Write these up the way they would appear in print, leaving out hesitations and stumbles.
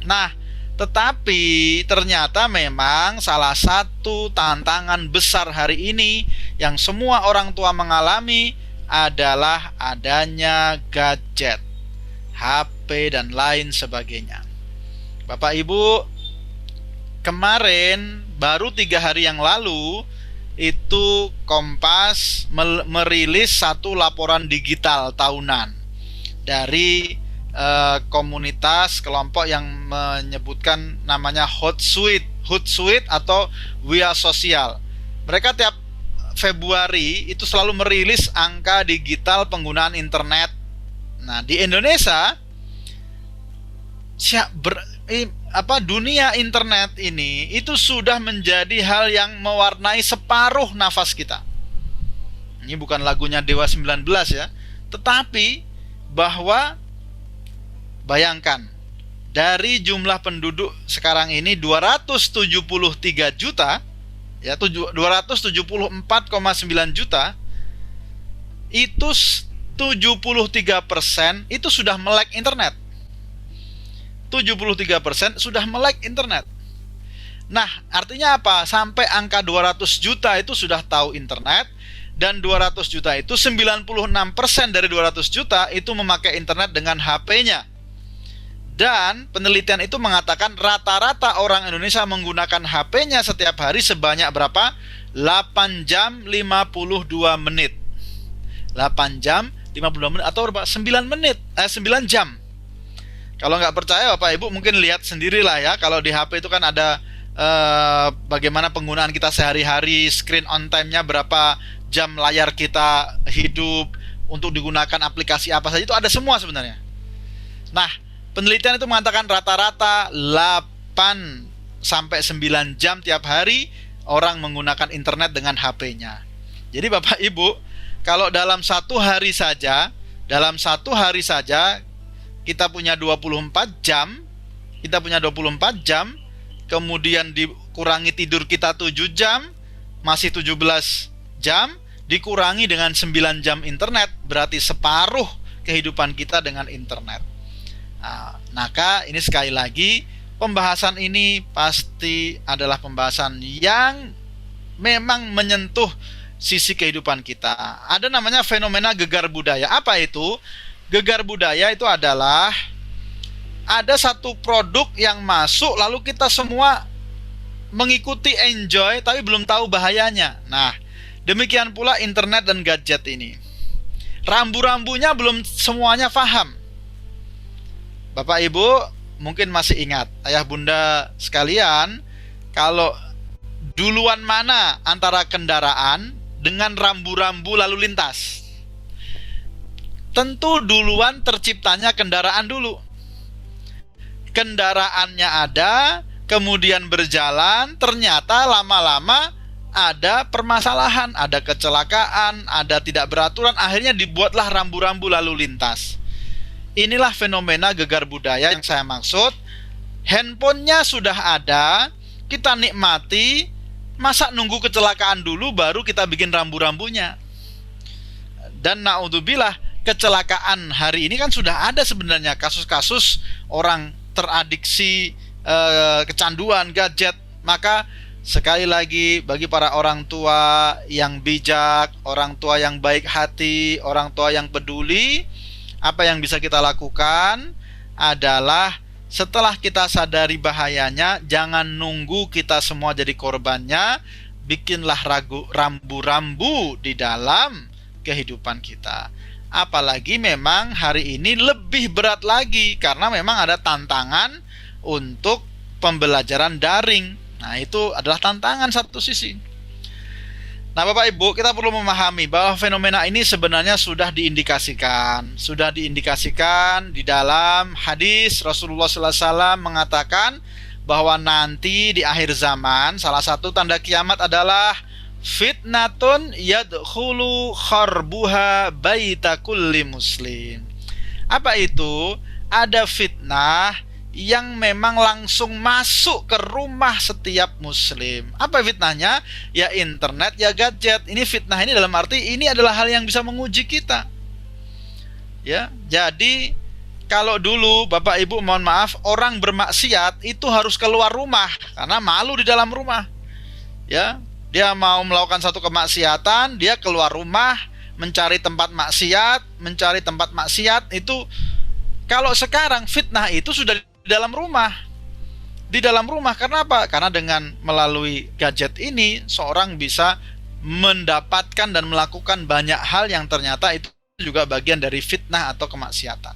Nah, tetapi ternyata memang salah satu tantangan besar hari ini yang semua orang tua mengalami adalah adanya gadget, HP dan lain sebagainya. Bapak Ibu, kemarin baru 3 hari yang lalu itu Kompas merilis satu laporan digital tahunan dari komunitas kelompok yang menyebutkan namanya Hootsuite atau Wia Sosial. Mereka tiap Februari itu selalu merilis angka digital penggunaan internet. Nah, di Indonesia dunia internet ini itu sudah menjadi hal yang mewarnai separuh nafas kita. Ini bukan lagunya Dewa 19 ya, tetapi bahwa bayangkan dari jumlah penduduk sekarang ini 273 juta ya, 274,9 juta, itu 73% itu sudah melek internet. 73% sudah melek internet. Nah, artinya apa? Sampai angka 200 juta itu sudah tahu internet, dan 200 juta itu 96% dari 200 juta itu memakai internet dengan HP-nya. Dan penelitian itu mengatakan rata-rata orang Indonesia menggunakan HP-nya setiap hari sebanyak berapa? 8 jam 52 menit. 8 jam 52 menit atau berapa? 9 jam. Kalau nggak percaya Bapak Ibu mungkin lihat sendirilah ya. Kalau di HP itu kan ada bagaimana penggunaan kita sehari-hari, screen on time-nya berapa jam layar kita hidup, untuk digunakan aplikasi apa saja itu ada semua sebenarnya. Nah, penelitian itu mengatakan rata-rata 8 sampai 9 jam tiap hari orang menggunakan internet dengan HP-nya. Jadi Bapak Ibu, kalau dalam satu hari saja kita punya 24 jam, kemudian dikurangi tidur kita 7 jam, masih 17 jam, dikurangi dengan 9 jam internet, berarti separuh kehidupan kita dengan internet. Nah, maka ini sekali lagi, pembahasan ini pasti adalah pembahasan yang memang menyentuh sisi kehidupan kita. Ada namanya fenomena gegar budaya. Apa itu? Gegar budaya itu adalah ada satu produk yang masuk lalu kita semua mengikuti, enjoy, tapi belum tahu bahayanya. Nah, demikian pula internet dan gadget ini. Rambu-rambunya belum semuanya paham. Bapak Ibu mungkin masih ingat, ayah bunda sekalian, kalau duluan mana antara kendaraan dengan rambu-rambu lalu lintas? Tentu duluan terciptanya kendaraan dulu. Kendaraannya ada, kemudian berjalan, ternyata lama-lama ada permasalahan, ada kecelakaan, ada tidak beraturan, akhirnya dibuatlah rambu-rambu lalu lintas. Inilah fenomena gegar budaya yang saya maksud. Handphonenya sudah ada, kita nikmati, masa nunggu kecelakaan dulu baru kita bikin rambu-rambunya? Dan naudzubillah, kecelakaan hari ini kan sudah ada sebenarnya kasus-kasus orang teradiksi kecanduan gadget. Maka sekali lagi, bagi para orang tua yang bijak, orang tua yang baik hati, orang tua yang peduli, apa yang bisa kita lakukan adalah setelah kita sadari bahayanya, jangan nunggu kita semua jadi korbannya, bikinlah rambu-rambu di dalam kehidupan kita. Apalagi memang hari ini lebih berat lagi karena memang ada tantangan untuk pembelajaran daring. Nah, itu adalah tantangan satu sisi. Nah, Bapak Ibu, kita perlu memahami bahwa fenomena ini sebenarnya sudah diindikasikan di dalam hadis. Rasulullah SAW mengatakan bahwa nanti di akhir zaman salah satu tanda kiamat adalah fitnatun yadkhulu kharbuha baita kulli muslim. Apa itu? Ada fitnah yang memang langsung masuk ke rumah setiap muslim. Apa fitnahnya? Ya internet, ya gadget. Ini fitnah ini dalam arti ini adalah hal yang bisa menguji kita. Ya, jadi Kalau dulu Bapak Ibu mohon maaf, orang bermaksiat itu harus keluar rumah karena malu di dalam rumah. Ya, dia mau melakukan satu kemaksiatan, dia keluar rumah mencari tempat maksiat itu. Kalau sekarang fitnah itu sudah di dalam rumah. Di dalam rumah, karena apa? Karena dengan melalui gadget ini seorang bisa mendapatkan dan melakukan banyak hal yang ternyata itu juga bagian dari fitnah atau kemaksiatan.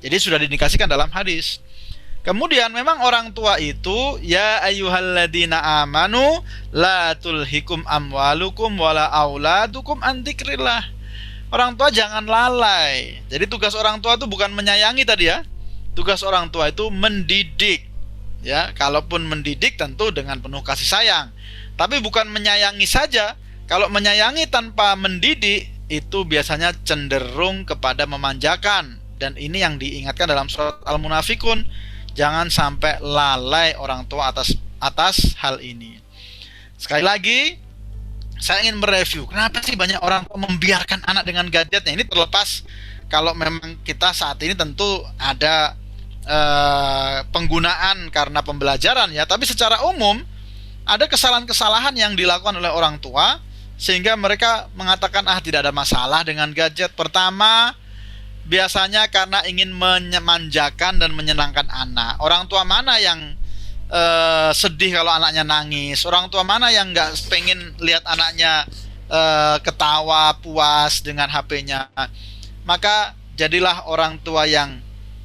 Jadi sudah diindikasikan dalam hadis. Kemudian memang orang tua itu, ya ayyuhalladzina amanu la tulhikum amwalukum wala auladukum an dzikrillah. Orang tua jangan lalai. Jadi tugas orang tua itu bukan menyayangi tadi ya. Tugas orang tua itu mendidik. Ya, kalaupun mendidik tentu dengan penuh kasih sayang. Tapi bukan menyayangi saja. Kalau menyayangi tanpa mendidik itu biasanya cenderung kepada memanjakan. Dan ini yang diingatkan dalam surat Al-Munafikun. Jangan sampai lalai orang tua atas hal ini. Sekali lagi, saya ingin mereview. Kenapa sih banyak orang membiarkan anak dengan gadgetnya? Ini terlepas kalau memang kita saat ini tentu ada penggunaan karena pembelajaran ya, tapi secara umum ada kesalahan-kesalahan yang dilakukan oleh orang tua sehingga mereka mengatakan tidak ada masalah dengan gadget. Pertama, biasanya karena ingin memanjakan dan menyenangkan anak. Orang tua mana yang sedih kalau anaknya nangis? Orang tua mana yang nggak pengen lihat anaknya ketawa puas dengan HP-nya? Maka jadilah orang tua yang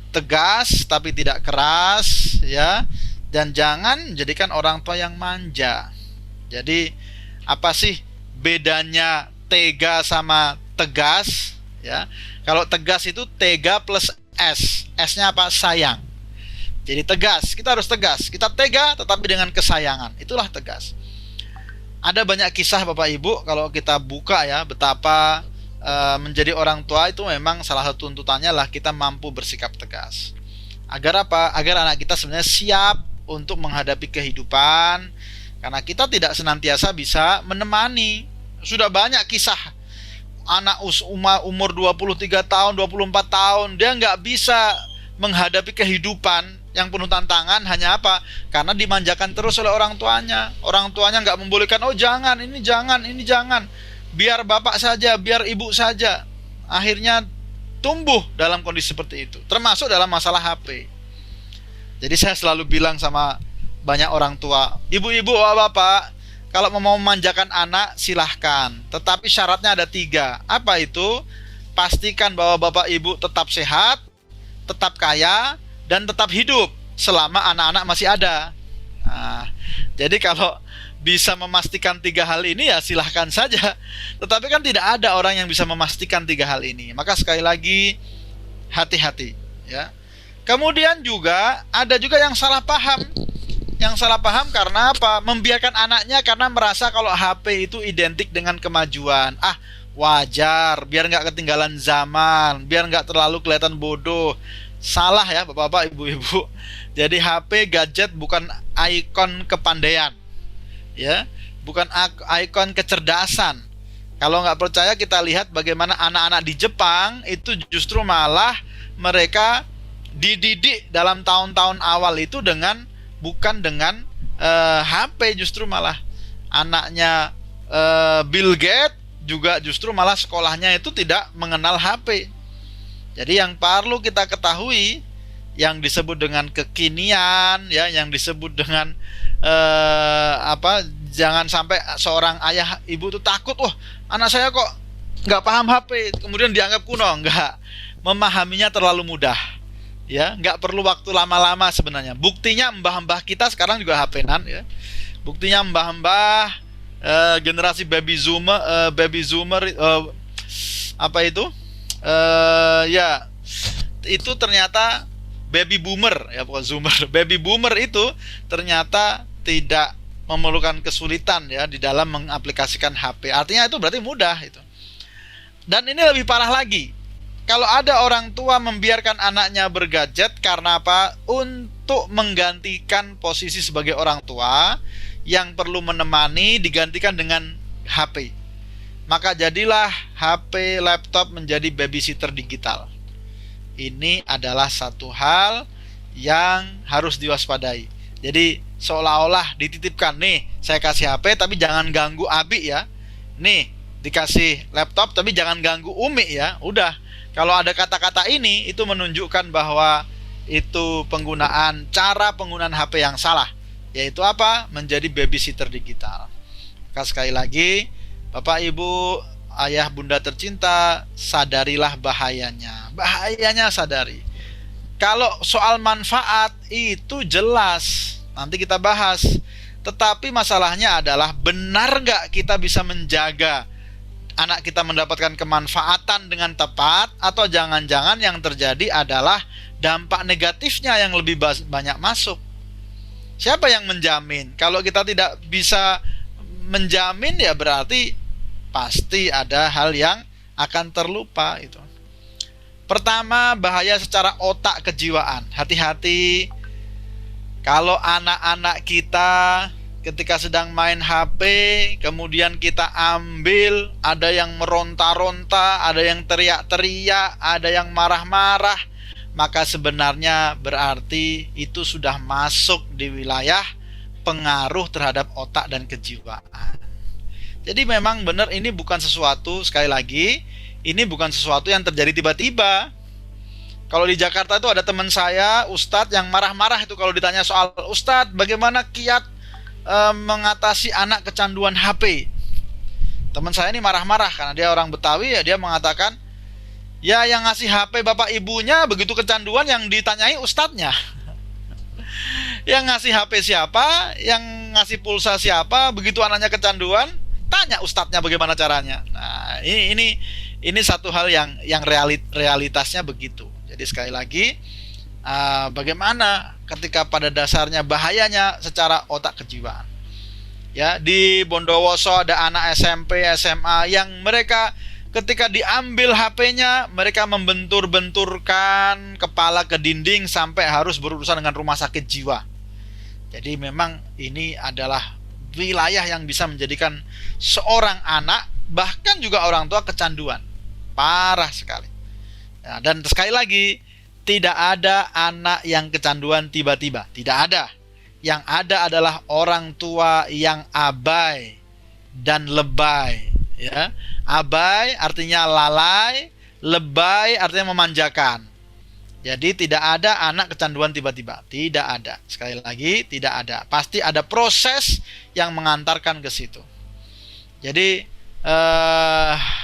tegas tapi tidak keras ya, dan jangan jadikan orang tua yang manja. Jadi apa sih bedanya tega sama tegas ya? Kalau tegas itu tega plus S-nya apa? Sayang. Jadi tegas, kita harus tegas. Kita tega tetapi dengan kesayangan. Itulah tegas. Ada banyak kisah Bapak Ibu kalau kita buka ya, betapa menjadi orang tua itu memang salah satu tuntutannya lah kita mampu bersikap tegas. Agar apa? Agar anak kita sebenarnya siap untuk menghadapi kehidupan. Karena kita tidak senantiasa bisa menemani. Sudah banyak kisah anak umur 23 tahun, 24 tahun, dia nggak bisa menghadapi kehidupan yang penuh tantangan. Hanya apa? Karena dimanjakan terus oleh orang tuanya. Orang tuanya nggak membolehkan, oh jangan, ini jangan, ini jangan. Biar bapak saja, biar ibu saja. Akhirnya tumbuh dalam kondisi seperti itu, termasuk dalam masalah HP. Jadi saya selalu bilang sama banyak orang tua, ibu-ibu, bapak, kalau mau memanjakan anak silahkan, tetapi syaratnya ada 3. Apa itu? Pastikan bahwa bapak ibu tetap sehat, tetap kaya, dan tetap hidup selama anak-anak masih ada. Nah, jadi kalau bisa memastikan 3 hal ini ya silahkan saja. Tetapi kan tidak ada orang yang bisa memastikan 3 hal ini. Maka sekali lagi hati-hati ya. Kemudian juga ada juga yang salah paham. Yang salah paham karena apa? Membiarkan anaknya karena merasa kalau HP itu identik dengan kemajuan. Wajar, biar nggak ketinggalan zaman, biar nggak terlalu kelihatan bodoh. Salah ya bapak-bapak, ibu-ibu. Jadi HP, gadget bukan ikon kepandaian ya, bukan ikon kecerdasan. Kalau nggak percaya kita lihat bagaimana anak-anak di Jepang itu justru malah mereka dididik dalam tahun-tahun awal itu bukan dengan HP. Justru malah anaknya Bill Gates juga justru malah sekolahnya itu tidak mengenal HP. Jadi yang perlu kita ketahui, yang disebut dengan kekinian ya, yang disebut dengan jangan sampai seorang ayah ibu itu takut, wah anak saya kok nggak paham HP, kemudian dianggap kuno. Nggak, memahaminya terlalu mudah ya, nggak perlu waktu lama-lama sebenarnya. Buktinya mbah-mbah kita sekarang juga HP-nan ya. Buktinya mbah-mbah generasi baby zoomer apa itu ya, itu ternyata baby boomer ya, bukan zoomer. Baby boomer itu ternyata tidak memerlukan kesulitan ya di dalam mengaplikasikan HP. Artinya itu berarti mudah itu. Dan ini lebih parah lagi. Kalau ada orang tua membiarkan anaknya bergadget karena apa? Untuk menggantikan posisi sebagai orang tua yang perlu menemani digantikan dengan HP. Maka jadilah HP, laptop menjadi babysitter digital. ini adalah satu hal yang harus diwaspadai. Jadi seolah-olah dititipkan, nih saya kasih HP tapi jangan ganggu Abi ya. Nih dikasih laptop tapi jangan ganggu Umi ya. Udah, kalau ada kata-kata ini itu menunjukkan bahwa itu cara penggunaan HP yang salah, yaitu apa? Menjadi babysitter digital. Maka sekali lagi, Bapak Ibu, ayah bunda tercinta, sadarilah bahayanya. Bahayanya sadari. Kalau soal manfaat itu jelas, nanti kita bahas. Tetapi masalahnya adalah, benar gak kita bisa menjaga anak kita mendapatkan kemanfaatan dengan tepat, atau jangan-jangan yang terjadi adalah dampak negatifnya yang lebih banyak masuk. Siapa yang menjamin? Kalau kita tidak bisa menjamin, ya berarti pasti ada hal yang akan terlupa itu. Pertama, bahaya secara otak kejiwaan. Hati-hati kalau anak-anak kita ketika sedang main HP, kemudian kita ambil, ada yang meronta-ronta, ada yang teriak-teriak, ada yang marah-marah, maka sebenarnya berarti itu sudah masuk di wilayah pengaruh terhadap otak dan kejiwaan. Jadi memang benar, ini bukan sesuatu, sekali lagi, ini bukan sesuatu yang terjadi tiba-tiba. Kalau di Jakarta itu ada teman saya, Ustadz, yang marah-marah itu kalau ditanya soal, Ustadz, bagaimana kiat mengatasi anak kecanduan HP. Teman saya ini marah-marah karena dia orang Betawi, ya dia mengatakan, ya yang ngasih HP bapak ibunya begitu kecanduan, yang ditanyai ustadznya. Yang ngasih HP siapa, yang ngasih pulsa siapa, begitu anaknya kecanduan, tanya ustadznya bagaimana caranya. Nah, ini satu hal yang realitasnya begitu. Jadi sekali lagi, bagaimana ketika pada dasarnya bahayanya secara otak kejiwaan. Ya, di Bondowoso ada anak SMP, SMA yang mereka ketika diambil HP-nya, mereka membentur-benturkan kepala ke dinding sampai harus berurusan dengan rumah sakit jiwa. Jadi memang ini adalah wilayah yang bisa menjadikan seorang anak, bahkan juga orang tua, kecanduan. Parah sekali. Ya, dan sekali lagi, tidak ada anak yang kecanduan tiba-tiba. Tidak ada. Yang ada adalah orang tua yang abai dan lebay. Ya, abai artinya lalai, lebay artinya memanjakan. Jadi tidak ada anak kecanduan tiba-tiba. Tidak ada. Sekali lagi, tidak ada. Pasti ada proses yang mengantarkan ke situ. Jadi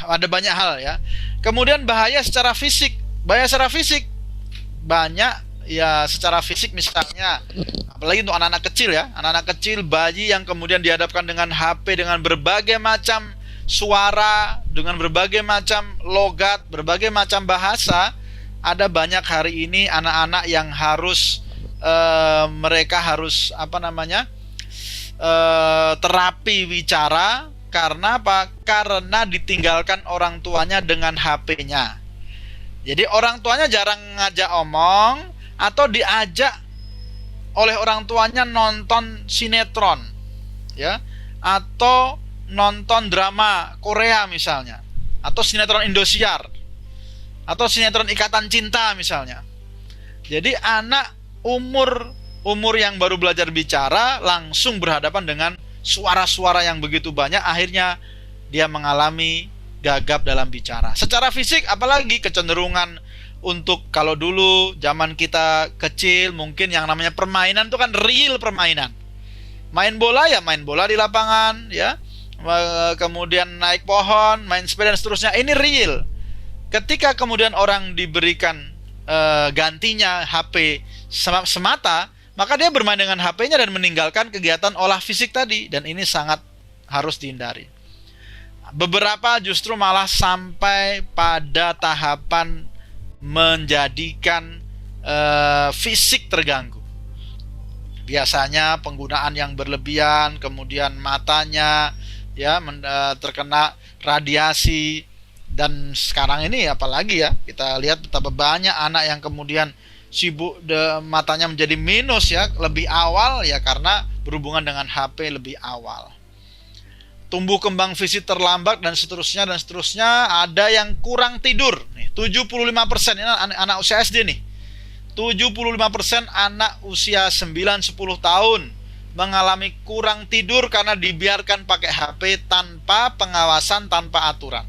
ada banyak hal ya. Kemudian bahaya secara fisik. Bahaya secara fisik banyak ya, secara fisik misalnya, apalagi untuk anak-anak kecil ya, anak-anak kecil, bayi yang kemudian dihadapkan dengan HP, dengan berbagai macam suara, dengan berbagai macam logat, berbagai macam bahasa. Ada banyak hari ini anak-anak yang harus mereka harus terapi wicara. Karena apa? Karena ditinggalkan orang tuanya dengan HP-nya. Jadi orang tuanya jarang ngajak omong, atau diajak oleh orang tuanya nonton sinetron, ya, atau nonton drama Korea misalnya, atau sinetron Indosiar, atau sinetron Ikatan Cinta misalnya. Jadi anak umur yang baru belajar bicara langsung berhadapan dengan suara-suara yang begitu banyak, akhirnya dia mengalami gagap dalam bicara. Secara fisik apalagi kecenderungan untuk, kalau dulu zaman kita kecil mungkin yang namanya permainan itu kan real permainan. Main bola ya main bola di lapangan ya. Kemudian naik pohon, main sepeda dan seterusnya, ini real. Ketika kemudian orang diberikan gantinya HP semata, maka dia bermain dengan HP-nya dan meninggalkan kegiatan olah fisik tadi, dan ini sangat harus dihindari. Beberapa justru malah sampai pada tahapan menjadikan fisik terganggu. Biasanya penggunaan yang berlebihan, kemudian matanya ya terkena radiasi, dan sekarang ini apalagi ya, kita lihat betapa banyak anak yang kemudian sibuk, matanya menjadi minus ya lebih awal ya, karena berhubungan dengan HP lebih awal. tumbuh kembang fisik terlambat dan seterusnya dan seterusnya. Ada yang kurang tidur. Nih, 75% ini anak usia SD nih. 75% anak usia 9-10 tahun mengalami kurang tidur karena dibiarkan pakai HP tanpa pengawasan, tanpa aturan.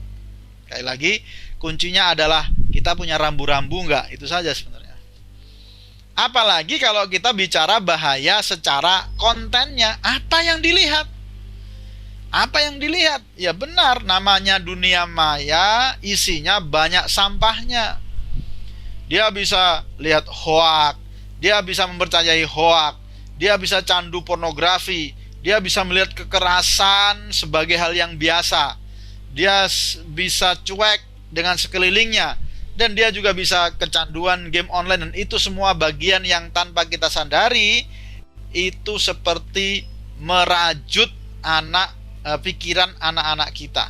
Sekali lagi, kuncinya adalah kita punya rambu-rambu enggak? Itu saja sebenarnya. Apalagi kalau kita bicara bahaya secara kontennya, apa yang dilihat? Apa yang dilihat? Ya benar, namanya dunia maya, isinya banyak sampahnya. Dia bisa lihat hoak, dia bisa mempercayai hoak, dia bisa candu pornografi, dia bisa melihat kekerasan sebagai hal yang biasa, dia bisa cuek dengan sekelilingnya, dan dia juga bisa kecanduan game online. Dan itu semua bagian yang tanpa kita sadari itu seperti merajut pikiran anak-anak kita.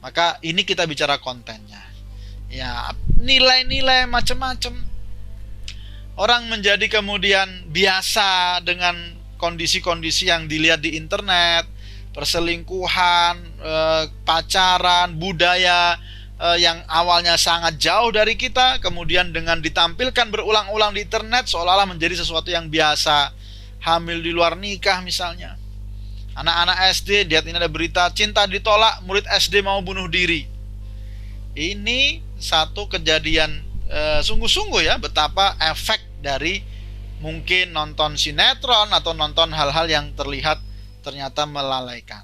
Maka ini kita bicara kontennya. Ya, nilai-nilai macam-macam. Orang menjadi kemudian biasa dengan kondisi-kondisi yang dilihat di internet, perselingkuhan, pacaran, budaya yang awalnya sangat jauh dari kita, kemudian dengan ditampilkan berulang-ulang di internet seolah-olah menjadi sesuatu yang biasa. Hamil di luar nikah misalnya. Anak-anak SD, lihat ini ada berita cinta ditolak, murid SD mau bunuh diri. Ini satu kejadian sungguh-sungguh ya, betapa efek dari mungkin nonton sinetron atau nonton hal-hal yang terlihat ternyata melalaikan.